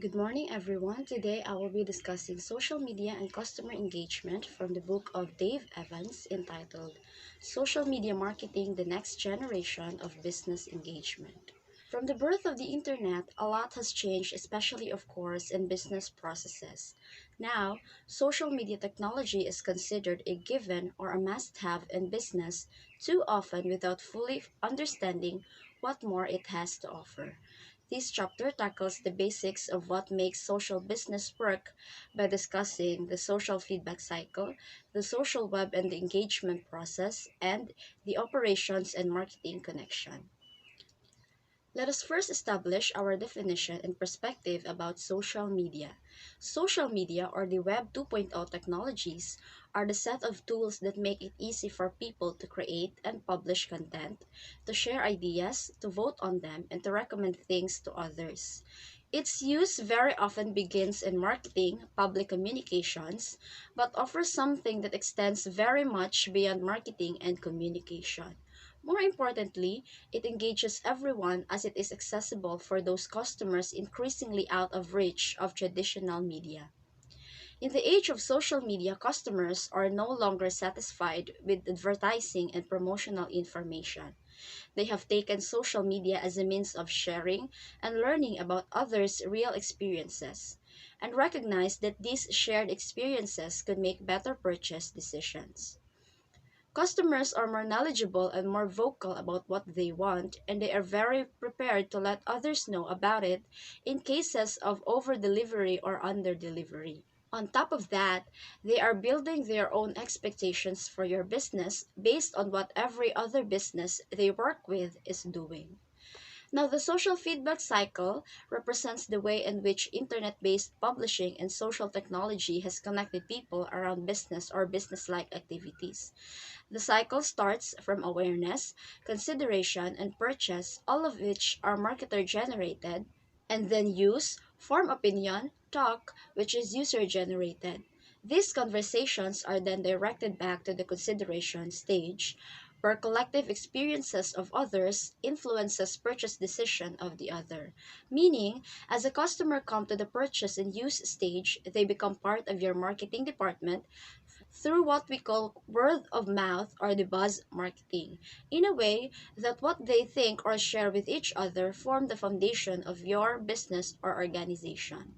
Good morning, everyone. Today I will be discussing social media and customer engagement from the book of Dave Evans entitled Social Media Marketing: The Next Generation of Business Engagement. From the birth of the internet, a lot has changed, especially, of course, in business processes. Now, social media technology is considered a given or a must have in business too often without fully understanding what more it has to offer. This chapter tackles the basics of what makes social business work by discussing the social feedback cycle, the social web and the engagement process, and the operations and marketing connection. Let us first establish our definition and perspective about social media. Social media, or the Web 2.0 technologies, are the set of tools that make it easy for people to create and publish content, to share ideas, to vote on them, and to recommend things to others. Its use very often begins in marketing, public communications, but offers something that extends very much beyond marketing and communication. More importantly, it engages everyone as it is accessible for those customers increasingly out of reach of traditional media. In the age of social media, customers are no longer satisfied with advertising and promotional information. They have taken social media as a means of sharing and learning about others' real experiences, and recognize that these shared experiences could make better purchase decisions. Customers are more knowledgeable and more vocal about what they want, and they are very prepared to let others know about it in cases of over delivery or under delivery. On top of that, they are building their own expectations for your business based on what every other business they work with is doing. Now, the social feedback cycle represents the way in which internet based publishing and social technology has connected people around business or business like activities. The cycle starts from awareness, consideration, and purchase, all of which are marketer generated, and then use, form opinion, talk, which is user generated. These conversations are then directed back to the consideration stage, where collective experiences of others influences purchase decision of the other. Meaning, as a customer come to the purchase and use stage, they become part of your marketing department through what we call word of mouth or the buzz marketing, in a way that what they think or share with each other form the foundation of your business or organization.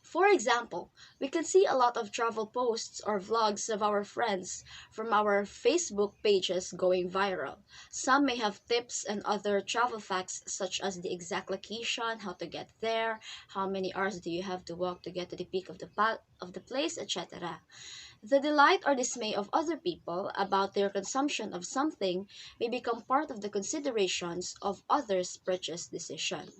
For example, we can see a lot of travel posts or vlogs of our friends from our Facebook pages going viral. Some may have tips and other travel facts such as the exact location, how to get there, how many hours do you have to walk to get to the peak of the place, etc. The delight or dismay of other people about their consumption of something may become part of the considerations of others' purchase decision.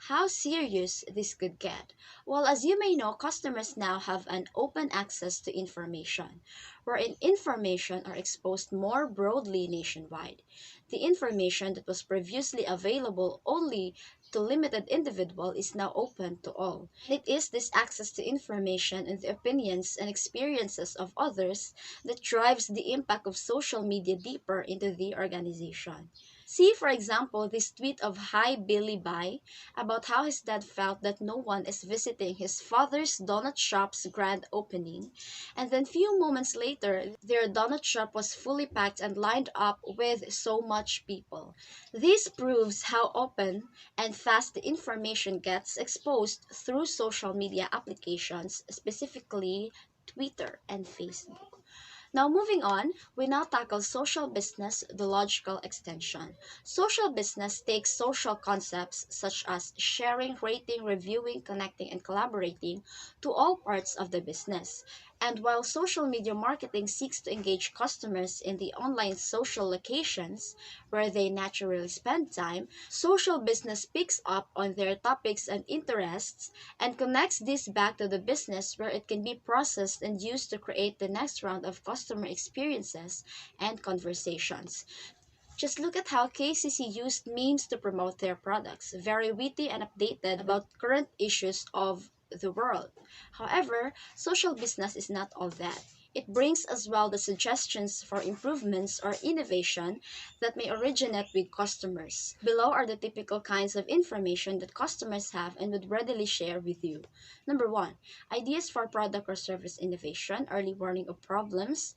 How serious this could get? Well, as you may know, customers now have an open access to information, wherein information are exposed more broadly nationwide. The information that was previously available only to limited individual is now open to all. It is this access to information and the opinions and experiences of others that drives the impact of social media deeper into the organization. See, for example, this tweet of Hi Billy Bye about how his dad felt that no one is visiting his father's donut shop's grand opening, and then few moments later, their donut shop was fully packed and lined up with so much people. This proves how open and fast the information gets exposed through social media applications, specifically Twitter and Facebook. Now, moving on, we now tackle social business, the logical extension. Social business takes social concepts such as sharing, rating, reviewing, connecting, and collaborating to all parts of the business. And while social media marketing seeks to engage customers in the online social locations where they naturally spend time, social business picks up on their topics and interests and connects this back to the business where it can be processed and used to create the next round of customer experiences and conversations. Just look at how KCC used memes to promote their products, very witty and updated about current issues of the world. However, social business is not all that. It brings as well the suggestions for improvements or innovation that may originate with customers. Below are the typical kinds of information that customers have and would readily share with you. Number one, ideas for product or service innovation, early warning of problems,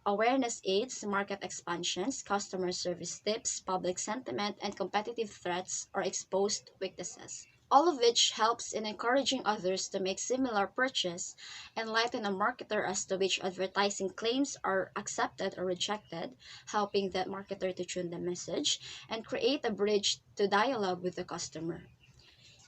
awareness aids, market expansions, customer service tips, public sentiment, and competitive threats or exposed weaknesses. All of which helps in encouraging others to make similar purchase, enlighten a marketer as to which advertising claims are accepted or rejected, helping that marketer to tune the message, and create a bridge to dialogue with the customer.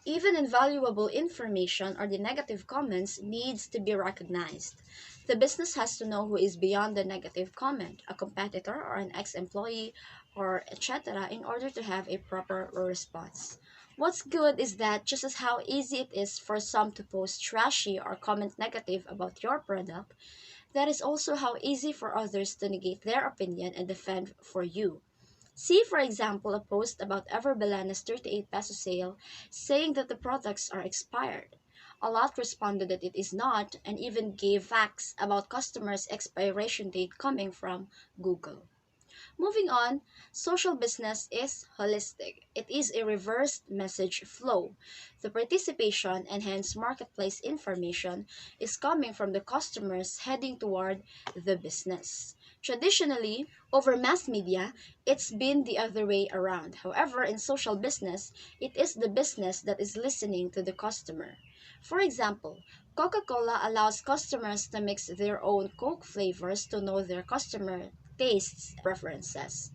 Even invaluable information or the negative comments needs to be recognized. The business has to know who is beyond the negative comment, a competitor or an ex-employee or etc. in order to have a proper response. What's good is that just as how easy it is for some to post trashy or comment negative about your product, that is also how easy for others to negate their opinion and defend for you. See, for example, a post about Everbelana's 38 peso sale saying that the products are expired. A lot responded that it is not and even gave facts about customers' expiration date coming from Google. Moving on, social business is holistic. It is a reversed message flow. The participation and hence marketplace information is coming from the customers heading toward the business. Traditionally, over mass media, it's been the other way around. However, in social business, it is the business that is listening to the customer. For example, Coca-Cola allows customers to mix their own Coke flavors to know their customer tastes, preferences.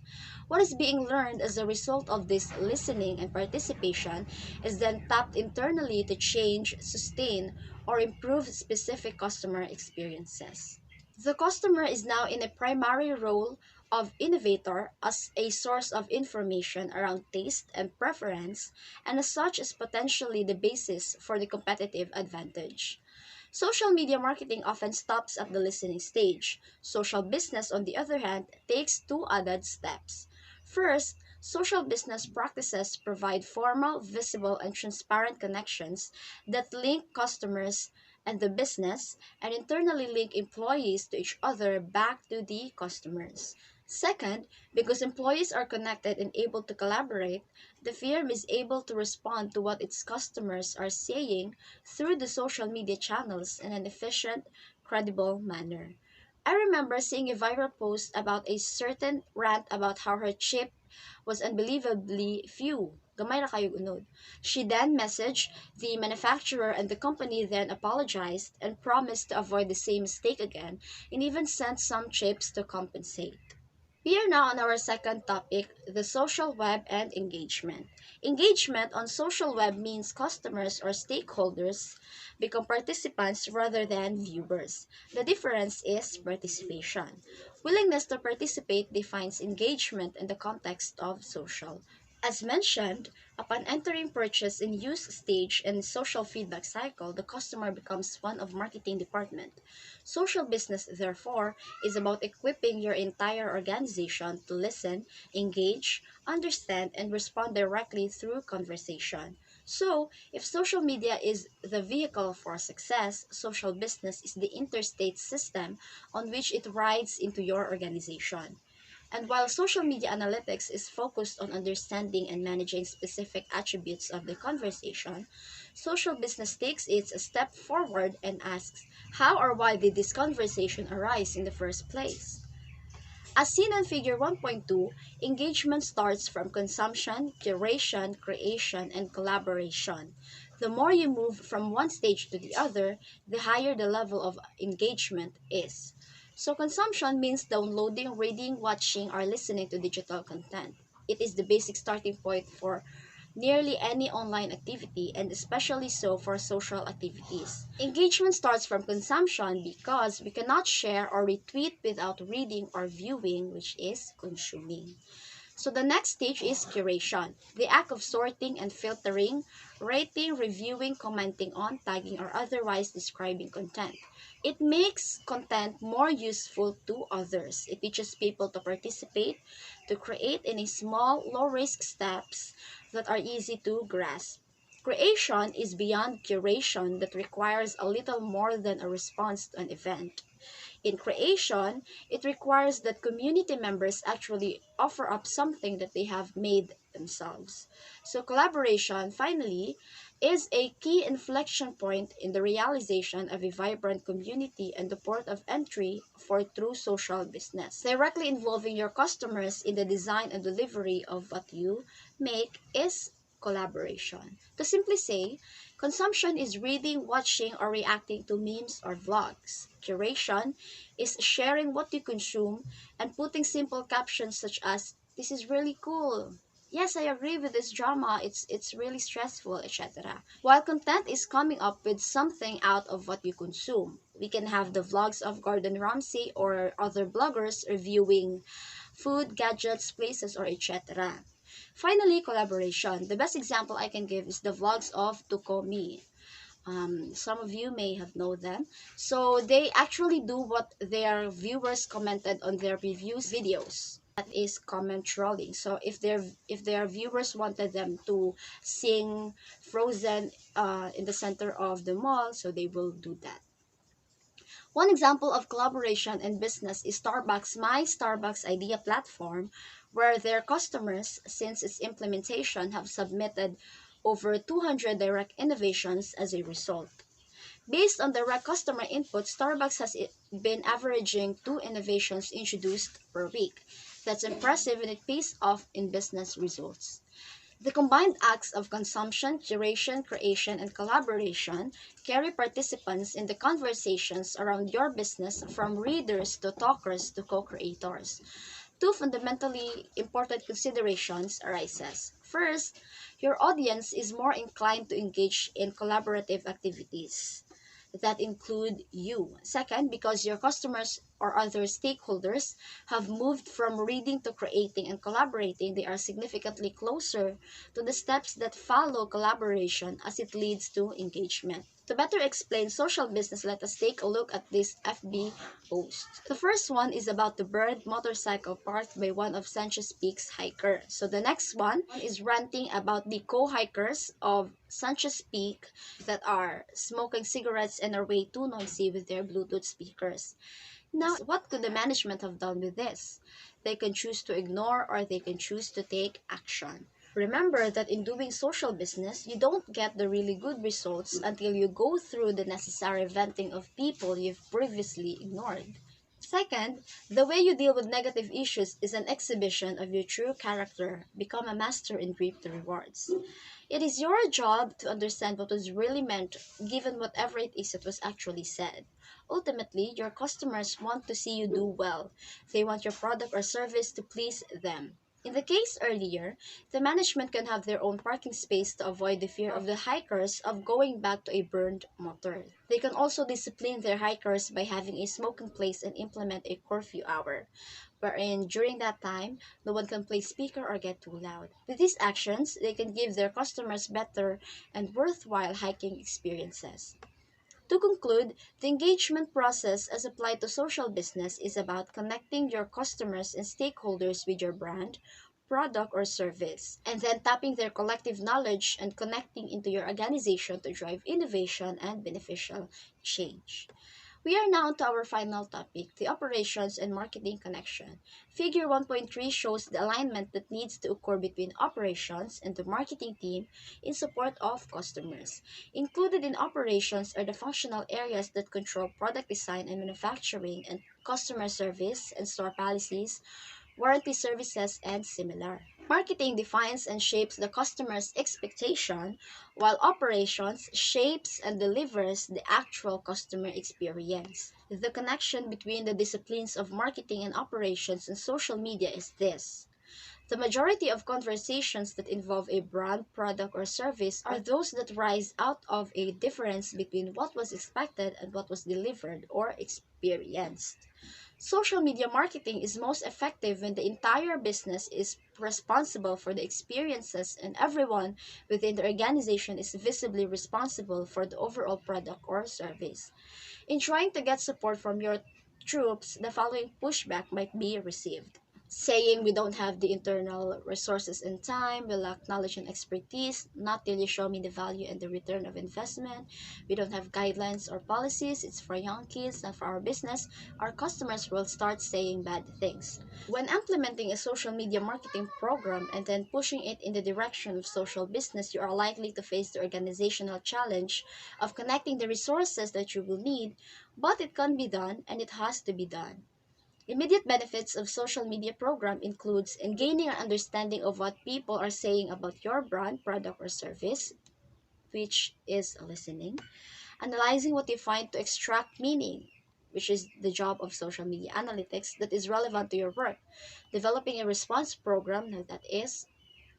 What is being learned as a result of this listening and participation is then tapped internally to change, sustain, or improve specific customer experiences. The customer is now in a primary role of innovator as a source of information around taste and preference, and as such is potentially the basis for the competitive advantage. Social media marketing often stops at the listening stage. Social business, on the other hand, takes two added steps. First, social business practices provide formal, visible, and transparent connections that link customers and the business and internally link employees to each other back to the customers. Second, because employees are connected and able to collaborate, the firm is able to respond to what its customers are saying through the social media channels in an efficient, credible manner. I remember seeing a viral post about a certain rant about how her chip was unbelievably few. Gamay ra kayo unod. She then messaged the manufacturer and the company then apologized and promised to avoid the same mistake again and even sent some chips to compensate. We are now on our second topic, the social web and engagement. Engagement on social web means customers or stakeholders become participants rather than viewers. The difference is participation. Willingness to participate defines engagement in the context of social. As mentioned, upon entering purchase and use stage and social feedback cycle, the customer becomes one of marketing department. Social business, therefore, is about equipping your entire organization to listen, engage, understand, and respond directly through conversation. So, if social media is the vehicle for success, social business is the interstate system on which it rides into your organization. And while social media analytics is focused on understanding and managing specific attributes of the conversation, social business takes it a step forward and asks, how or why did this conversation arise in the first place? As seen in Figure 1.2, engagement starts from consumption, curation, creation, and collaboration. The more you move from one stage to the other, the higher the level of engagement is. So consumption means downloading, reading, watching, or listening to digital content. It is the basic starting point for nearly any online activity and especially so for social activities. Engagement starts from consumption because we cannot share or retweet without reading or viewing, which is consuming. So the next stage is curation, the act of sorting and filtering, rating, reviewing, commenting on, tagging, or otherwise describing content. It makes content more useful to others. It teaches people to participate, to create in a small, low-risk steps that are easy to grasp. Creation is beyond curation that requires a little more than a response to an event. In creation, it requires that community members actually offer up something that they have made themselves. So collaboration, finally, is a key inflection point in the realization of a vibrant community and the port of entry for true social business. Directly involving your customers in the design and delivery of what you make is collaboration. To simply say, consumption is reading, watching, or reacting to memes or vlogs. Curation is sharing what you consume and putting simple captions such as, "This is really cool. Yes, I agree with this drama. It's really stressful," etc. While content is coming up with something out of what you consume. We can have the vlogs of Gordon Ramsay or other bloggers reviewing food, gadgets, places, or etc. Finally, collaboration. The best example I can give is the vlogs of Tukomi. Some of you may have known them. So they actually do what their viewers commented on their reviews videos. That is comment trolling. So if their viewers wanted them to sing Frozen in the center of the mall, so they will do that. One example of collaboration in business is Starbucks' My Starbucks Idea platform, where their customers, since its implementation, have submitted over 200 direct innovations as a result. Based on direct customer input, Starbucks has been averaging 2 innovations introduced per week. That's impressive and it pays off in business results. The combined acts of consumption, curation, creation, and collaboration carry participants in the conversations around your business from readers to talkers to co-creators. Two fundamentally important considerations arises. First, your audience is more inclined to engage in collaborative activities that include you. Second, because your customers or other stakeholders have moved from reading to creating and collaborating, they are significantly closer to the steps that follow collaboration as it leads to engagement. To better explain social business, let us take a look at this FB post. The first one is about the bird motorcycle parked by one of Sanchez Peak's hiker. So the next one is ranting about the co-hikers of Sanchez Peak that are smoking cigarettes and are way too noisy with their Bluetooth speakers. Now, what could the management have done with this? They can choose to ignore or they can choose to take action. Remember that in doing social business, you don't get the really good results until you go through the necessary venting of people you've previously ignored. Second, the way you deal with negative issues is an exhibition of your true character. Become a master and reap the rewards. It is your job to understand what was really meant, given whatever it is that was actually said. Ultimately, your customers want to see you do well. They want your product or service to please them. In the case earlier, the management can have their own parking space to avoid the fear of the hikers of going back to a burned motor. They can also discipline their hikers by having a smoking place and implement a curfew hour, wherein during that time, no one can play speaker or get too loud. With these actions, they can give their customers better and worthwhile hiking experiences. To conclude, the engagement process as applied to social business is about connecting your customers and stakeholders with your brand, product, or service, and then tapping their collective knowledge and connecting into your organization to drive innovation and beneficial change. We are now to our final topic, the operations and marketing connection. Figure 1.3 shows the alignment that needs to occur between operations and the marketing team in support of customers. Included in operations are the functional areas that control product design and manufacturing and customer service and store policies, warranty services, and similar. Marketing defines and shapes the customer's expectation, while operations shapes and delivers the actual customer experience. The connection between the disciplines of marketing and operations and social media is this. The majority of conversations that involve a brand, product, or service are those that rise out of a difference between what was expected and what was delivered or experienced. Social media marketing is most effective when the entire business is responsible for the experiences and everyone within the organization is visibly responsible for the overall product or service. In trying to get support from your troops, the following pushback might be received. saying we don't have the internal resources and time, we lack knowledge and expertise, not till you show me the value and the return of investment. We don't have guidelines or policies, it's for young kids, not for our business. Our customers will start saying bad things. When implementing a social media marketing program and then pushing it in the direction of social business, you are likely to face the organizational challenge of connecting the resources that you will need, but it can be done and it has to be done. Immediate benefits of social media program includes in gaining an understanding of what people are saying about your brand, product, or service, which is listening, analyzing what you find to extract meaning, which is the job of social media analytics that is relevant to your work, developing a response program that is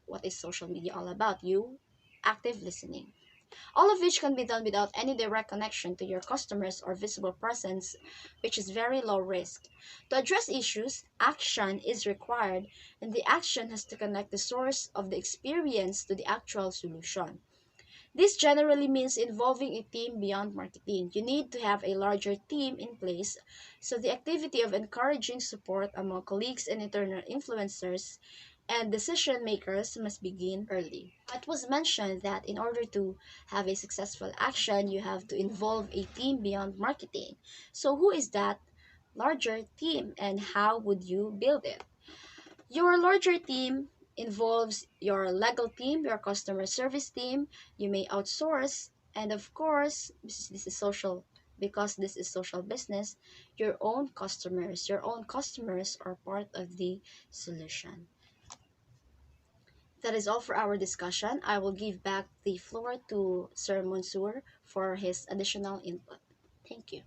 what is social media all about, you active listening. All of which can be done without any direct connection to your customers or visible presence, which is very low risk. To address issues, action is required, and the action has to connect the source of the experience to the actual solution. This generally means involving a team beyond marketing. You need to have a larger team in place, so the activity of encouraging support among colleagues and internal influencers and decision makers must begin early. It was mentioned that in order to have a successful action, you have to involve a team beyond marketing. So, who is that larger team and how would you build it? Your larger team involves your legal team, your customer service team. You may outsource, and of course, this is social because this is social business, your own customers. Your own customers are part of the solution. That is all for our discussion. I will give back the floor to Sir Mansour for his additional input. Thank you.